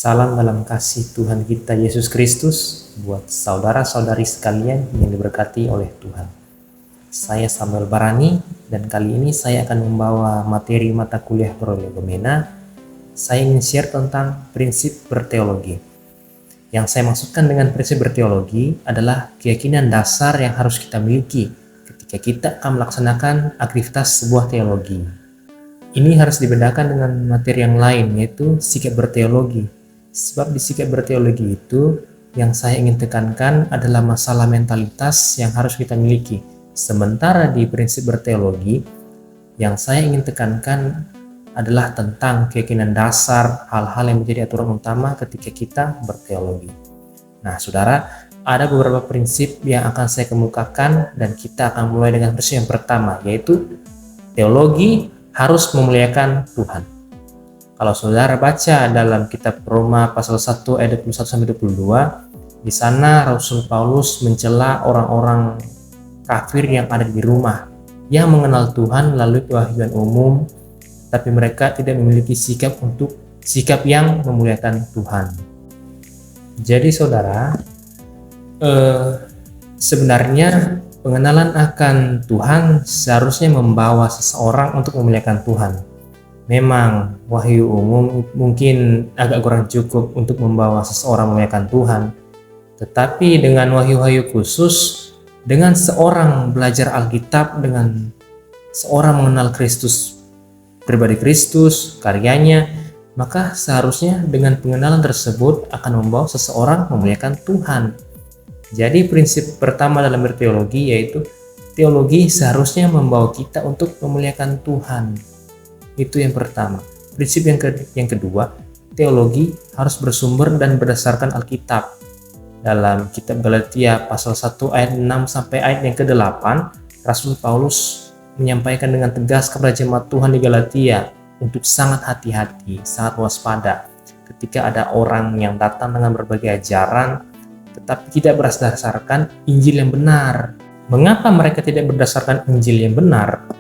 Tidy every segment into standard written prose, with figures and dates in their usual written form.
Salam dalam kasih Tuhan kita Yesus Kristus buat saudara-saudari sekalian yang diberkati oleh Tuhan. Saya Samuel Barani dan kali ini saya akan membawa materi mata kuliah prolegomena. Saya ingin share tentang prinsip berteologi. Yang saya maksudkan dengan prinsip berteologi adalah keyakinan dasar yang harus kita miliki ketika kita akan melaksanakan aktivitas sebuah teologi. Ini harus dibedakan dengan materi yang lain, yaitu sikap berteologi. Sebab di sikap berteologi itu yang saya ingin tekankan adalah masalah mentalitas yang harus kita miliki. Sementara di prinsip berteologi yang saya ingin tekankan adalah tentang keyakinan dasar, hal-hal yang menjadi aturan utama ketika kita berteologi. Nah, saudara, ada beberapa prinsip yang akan saya kemukakan dan kita akan mulai dengan prinsip yang pertama, yaitu teologi harus memuliakan Tuhan. Kalau saudara baca dalam kitab Roma pasal 1 ayat 21-22, di sana Rasul Paulus mencela orang-orang kafir yang ada di rumah, yang mengenal Tuhan melalui kewahyuan umum, tapi mereka tidak memiliki sikap yang memuliakan Tuhan. Jadi saudara, sebenarnya pengenalan akan Tuhan seharusnya membawa seseorang untuk memuliakan Tuhan. Memang wahyu umum mungkin agak kurang cukup untuk membawa seseorang memuliakan Tuhan. Tetapi dengan wahyu-wahyu khusus, dengan seorang belajar Alkitab, dengan seorang mengenal Kristus, pribadi Kristus, karyanya, maka seharusnya dengan pengenalan tersebut akan membawa seseorang memuliakan Tuhan. Jadi prinsip pertama dalam berteologi yaitu teologi seharusnya membawa kita untuk memuliakan Tuhan. Itu yang pertama. Prinsip yang kedua, teologi harus bersumber dan berdasarkan Alkitab. Dalam kitab Galatia pasal 1 ayat 6 sampai ayat yang ke-8, Rasul Paulus menyampaikan dengan tegas kepada jemaat Tuhan di Galatia untuk sangat hati-hati, sangat waspada ketika ada orang yang datang dengan berbagai ajaran tetapi tidak berdasarkan Injil yang benar. Mengapa mereka tidak berdasarkan Injil yang benar?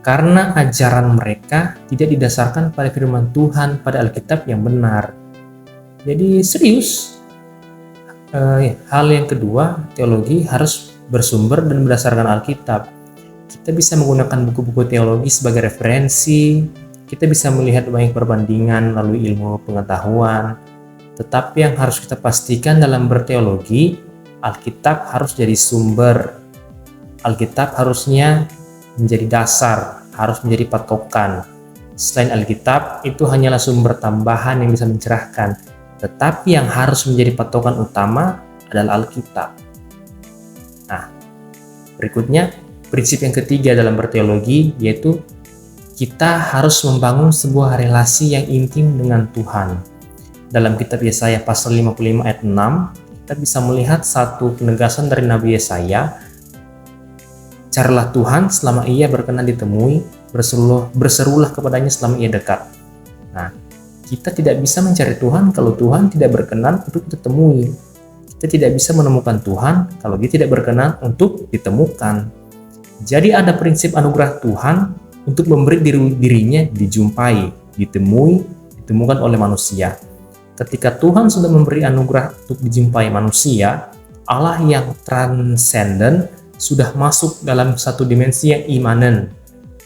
Karena ajaran mereka tidak didasarkan pada firman Tuhan, pada Alkitab yang benar. Jadi serius. Hal yang kedua, teologi harus bersumber dan berdasarkan Alkitab. Kita bisa menggunakan buku-buku teologi sebagai referensi. Kita bisa melihat banyak perbandingan melalui ilmu pengetahuan. Tetapi yang harus kita pastikan dalam berteologi, Alkitab harus jadi sumber. Alkitab harusnya menjadi dasar, harus menjadi patokan. Selain Alkitab, itu hanyalah sumber tambahan yang bisa mencerahkan. Tetapi yang harus menjadi patokan utama adalah Alkitab. Nah, berikutnya, prinsip yang ketiga dalam berteologi yaitu kita harus membangun sebuah relasi yang intim dengan Tuhan. Dalam kitab Yesaya pasal 55 ayat 6, kita bisa melihat satu penegasan dari Nabi Yesaya. Carilah Tuhan selama ia berkenan ditemui, berserulah kepadanya selama ia dekat. Nah, kita tidak bisa mencari Tuhan kalau Tuhan tidak berkenan untuk ditemui. Kita tidak bisa menemukan Tuhan kalau dia tidak berkenan untuk ditemukan. Jadi ada prinsip anugerah Tuhan untuk memberi dirinya dijumpai, ditemukan oleh manusia. Ketika Tuhan sudah memberi anugerah untuk dijumpai manusia, Allah yang transenden sudah masuk dalam satu dimensi yang imanen.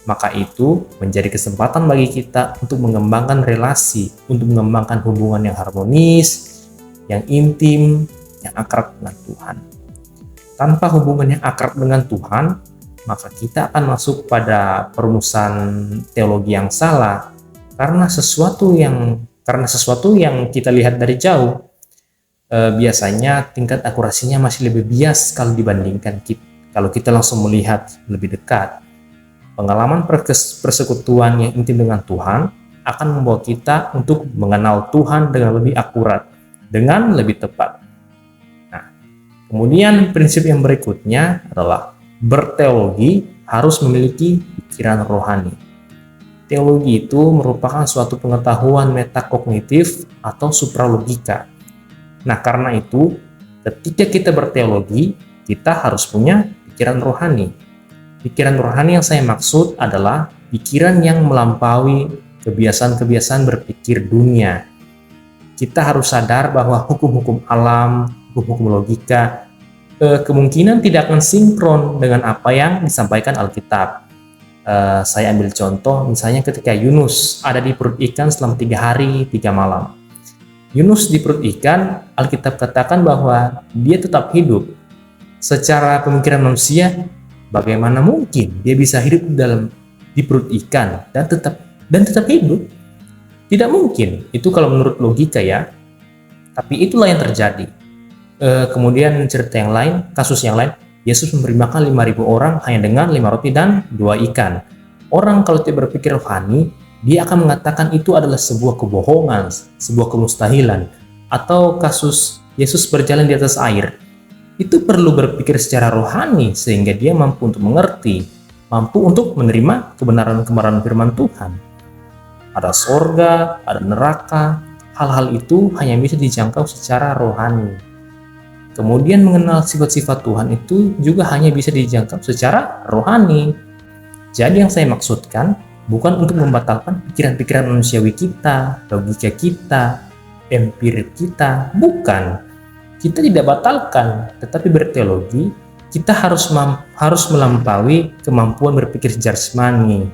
Maka itu menjadi kesempatan bagi kita untuk mengembangkan relasi, untuk mengembangkan hubungan yang harmonis, yang intim, yang akrab dengan Tuhan. Tanpa hubungan yang akrab dengan Tuhan, maka kita akan masuk pada perumusan teologi yang salah karena sesuatu yang kita lihat dari jauh biasanya tingkat akurasinya masih lebih bias kalau dibandingkan kalau kita langsung melihat lebih dekat. Pengalaman persekutuan yang intim dengan Tuhan akan membawa kita untuk mengenal Tuhan dengan lebih akurat, dengan lebih tepat. Nah, kemudian prinsip yang berikutnya adalah berteologi harus memiliki pikiran rohani. Teologi itu merupakan suatu pengetahuan metakognitif atau supralogika. Nah, karena itu, ketika kita berteologi, kita harus punya pikiran rohani. Pikiran rohani yang saya maksud adalah pikiran yang melampaui kebiasaan-kebiasaan berpikir dunia. kita harus sadar bahwa hukum-hukum alam, hukum-hukum logika, kemungkinan tidak akan sinkron dengan apa yang disampaikan Alkitab. Saya ambil contoh, misalnya ketika Yunus ada di perut ikan selama 3 hari 3 malam. Yunus di perut ikan, Alkitab katakan bahwa dia tetap hidup. Secara pemikiran manusia, bagaimana mungkin dia bisa hidup di perut ikan dan tetap hidup? Tidak mungkin. Itu kalau menurut logika ya. Tapi itulah yang terjadi. Kemudian cerita yang lain, kasus yang lain, Yesus memberi makan 5.000 orang hanya dengan 5 roti dan 2 ikan. Orang kalau tidak berpikir rohani, dia akan mengatakan itu adalah sebuah kebohongan, sebuah kemustahilan. Atau kasus Yesus berjalan di atas air. Itu perlu berpikir secara rohani sehingga dia mampu untuk mengerti, mampu untuk menerima kebenaran-kebenaran firman Tuhan. Ada sorga, ada neraka, hal-hal itu hanya bisa dijangkau secara rohani. Kemudian mengenal sifat-sifat Tuhan itu juga hanya bisa dijangkau secara rohani. Jadi yang saya maksudkan bukan untuk membatalkan pikiran-pikiran manusiawi kita, logika kita, empirik kita, bukan. Kita tidak batalkan, tetapi berteologi, kita harus melampaui kemampuan berpikir jasmani.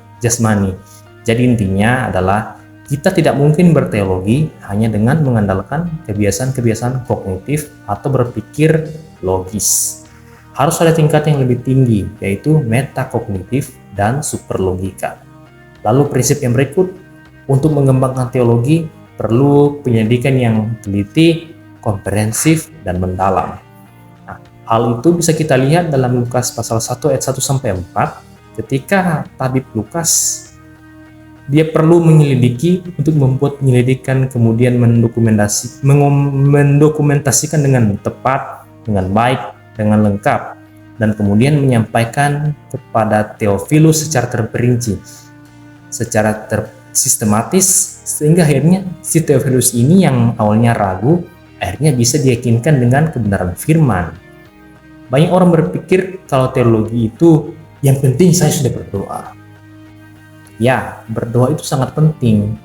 Jadi intinya adalah kita tidak mungkin berteologi hanya dengan mengandalkan kebiasaan-kebiasaan kognitif atau berpikir logis. Harus ada tingkat yang lebih tinggi, yaitu metakognitif dan superlogika. Lalu prinsip yang berikut, untuk mengembangkan teologi perlu penyelidikan yang teliti, komprehensif, dan mendalam. Nah, hal itu bisa kita lihat dalam Lukas pasal 1 ayat 1-4, ketika tabib Lukas dia perlu menyelidiki untuk membuat penyelidikan, kemudian mendokumentasikan dengan tepat, dengan baik, dengan lengkap, dan kemudian menyampaikan kepada Theophilus secara terperinci, secara sistematis, sehingga akhirnya si Theophilus ini yang awalnya ragu, akhirnya bisa diyakinkan dengan kebenaran firman. Banyak orang berpikir kalau teologi itu yang penting saya sudah berdoa. Ya, berdoa itu sangat penting.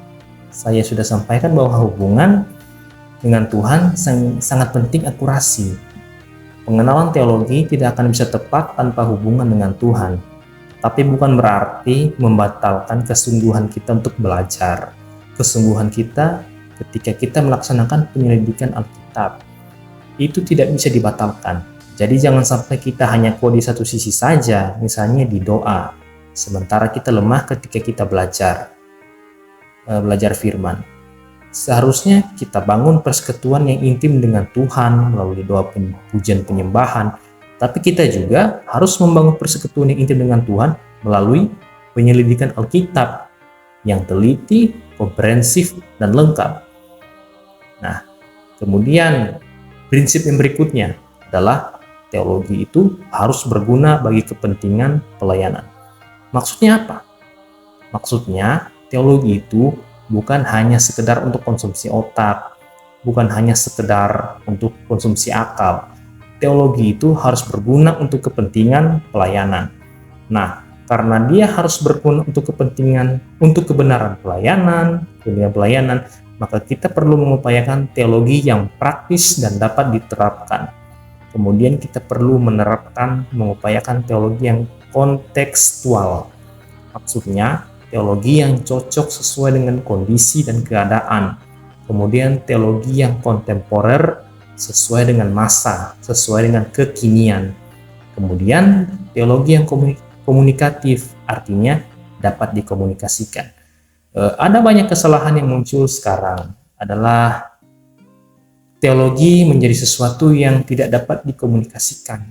Saya sudah sampaikan bahwa hubungan dengan Tuhan sangat penting akurasi. Pengenalan teologi tidak akan bisa tepat tanpa hubungan dengan Tuhan. Tapi bukan berarti membatalkan kesungguhan kita untuk belajar. Kesungguhan kita ketika kita melaksanakan penyelidikan Alkitab. Itu tidak bisa dibatalkan. Jadi jangan sampai kita hanya di satu sisi saja, misalnya di doa. Sementara kita lemah ketika kita belajar firman. Seharusnya kita bangun persekutuan yang intim dengan Tuhan melalui doa pujian penyembahan, tapi kita juga harus membangun persekutuan yang intim dengan Tuhan melalui penyelidikan Alkitab yang teliti, komprehensif, dan lengkap. Nah, kemudian prinsip yang berikutnya adalah teologi itu harus berguna bagi kepentingan pelayanan. Maksudnya apa? Maksudnya teologi itu bukan hanya sekedar untuk konsumsi otak, bukan hanya sekedar untuk konsumsi akal. Teologi itu harus berguna untuk kepentingan pelayanan. Nah, karena dia harus berguna untuk kebenaran pelayanan, maka kita perlu mengupayakan teologi yang praktis dan dapat diterapkan. Kemudian kita perlu mengupayakan teologi yang kontekstual. Maksudnya, teologi yang cocok sesuai dengan kondisi dan keadaan. Kemudian teologi yang kontemporer sesuai dengan masa, sesuai dengan kekinian. Kemudian teologi yang komunikatif, artinya dapat dikomunikasikan. Ada banyak kesalahan yang muncul sekarang, adalah teologi menjadi sesuatu yang tidak dapat dikomunikasikan.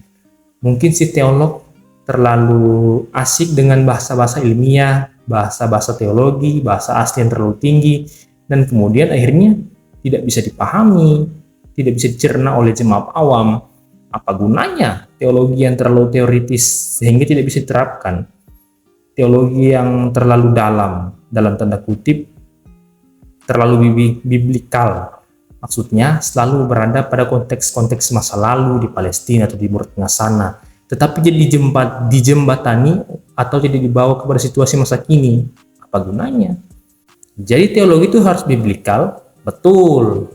Mungkin si teolog terlalu asik dengan bahasa-bahasa ilmiah, bahasa-bahasa teologi, bahasa asli yang terlalu tinggi, dan kemudian akhirnya tidak bisa dipahami, tidak bisa dicerna oleh jemaat awam. Apa gunanya teologi yang terlalu teoritis sehingga tidak bisa diterapkan? Teologi yang terlalu dalam tanda kutip, terlalu biblikal. Maksudnya selalu berada pada konteks-konteks masa lalu di Palestina atau di Timur Tengah sana, tetapi jadi dijembatani atau jadi dibawa kepada situasi masa kini. Apa gunanya? Jadi teologi itu harus biblikal, betul,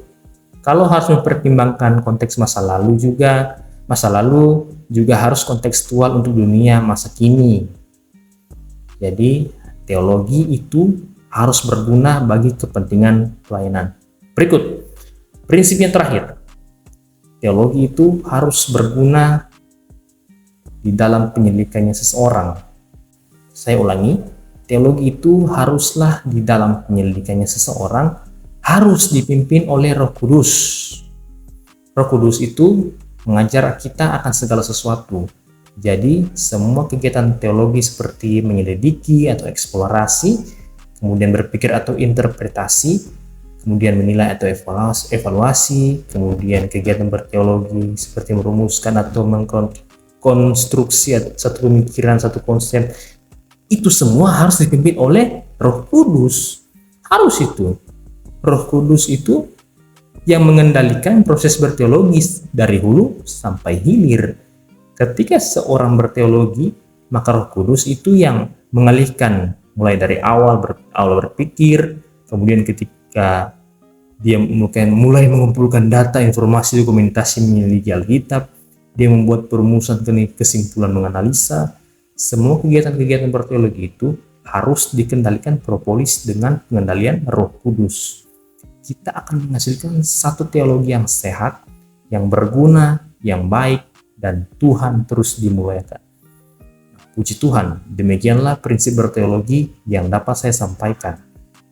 Kalau harus mempertimbangkan konteks masa lalu juga harus kontekstual untuk dunia masa kini. Jadi teologi itu harus berguna bagi kepentingan pelayanan. Berikut, prinsip yang terakhir. Teologi itu harus berguna di dalam penyelidikannya seseorang. Saya ulangi, teologi itu haruslah di dalam penyelidikannya seseorang harus dipimpin oleh Roh Kudus. Roh Kudus itu mengajar kita akan segala sesuatu. Jadi semua kegiatan teologi seperti menyelidiki atau eksplorasi, kemudian berpikir atau interpretasi, kemudian menilai atau evaluasi, kemudian kegiatan berteologi seperti merumuskan atau mengkonstruksi satu pemikiran, satu konsep, itu semua harus dipimpin oleh Roh Kudus. Harus itu. Roh Kudus itu yang mengendalikan proses berteologis dari hulu sampai hilir. Ketika seorang berteologi, maka Roh Kudus itu yang mengalihkan mulai dari awal berpikir, kemudian ketika dia mulai mengumpulkan data, informasi, dokumentasi, menyelidiki Alkitab, dia membuat perumusan, kesimpulan, menganalisa. Semua kegiatan-kegiatan berteologi itu harus dikendalikan propolis dengan pengendalian Roh Kudus. Kita akan menghasilkan satu teologi yang sehat, yang berguna, yang baik, dan Tuhan terus dimuliakan. Puji Tuhan, demikianlah prinsip berteologi yang dapat saya sampaikan.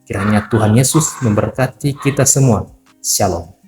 Kiranya Tuhan Yesus memberkati kita semua. Shalom.